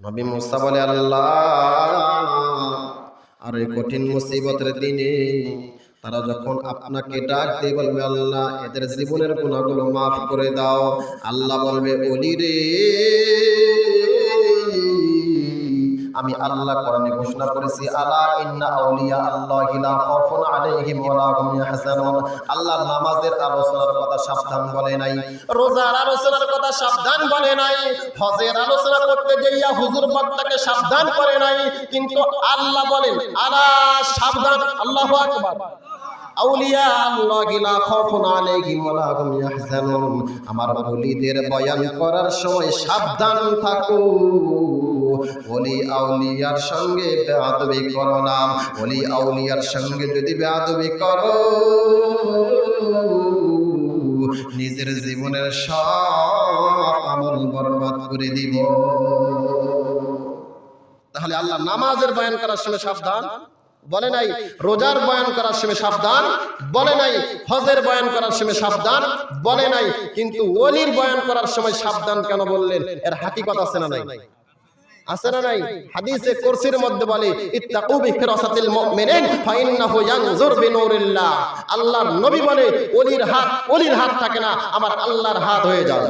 নবী মুসা বলে, আল্লাহ, আর এই কঠিন মুসিবতের দিনে তারা যখন আপনাকে ডাক দিয়ে বলবে, আল্লাহ এদের জীবনের গুনাহগুলো মাফ করে দাও, আল্লাহ বলবে, ওলি রে, আমি আল্লাহ কোরআনে ঘোষণা করেছি, আলা ইন্না আউলিয়া আল্লাহি লা খাউফুন আলাইহিম ওয়া লা হুম ইয়াহজানুন। আল্লাহ নামাজের আলোচনার কথা সাবধান বলে নাই, রোজার আলোচনার কথা সাবধান বলে নাই, হজের আলোচনা করতে যাইয়া হুজুর বক্তাকে সাবধান করে নাই, কিন্তু আল্লাহ বলেন, আলা সাবধান, আল্লাহু আকবার, আউলিয়া আল্লাহি লা খাউফুন আলাইহিম ওয়া লা হুম ইয়াহজানুন। আমার ওলিদের বয়ান করার সময় সাবধান থাকো, ওলি আউলিয়ার সঙ্গে বেয়াদবি করো না। ওলি আউলিয়ার সঙ্গে যদি বেয়াদবি করো, নিজের জীবনের সব আমল বরবাদ করে দিব। তাহলে আল্লাহ নামাজের বয়ান করার সময় সাবধান বলে নাই, রোজার বয়ান করার সময় সাবধান বলে নাই, হজের বয়ান করার সময় সাবধান বলে নাই, কিন্তু ওলির বয়ান করার সময় সাবধান কেন বললেন? এর হাকিকত আছে না নাই? আছে না নাই? হাদিসে কুরসির মধ্যে বলে, ইত্তাকু বিফিরাসাতিল মুমিনিন ফাইন্নাহু ইয়ানজুর বিনুরিল্লাহ। আল্লাহর নবী বলে, ওলির হাত থাকে না, আমার আল্লাহর হাত হয়ে যায়।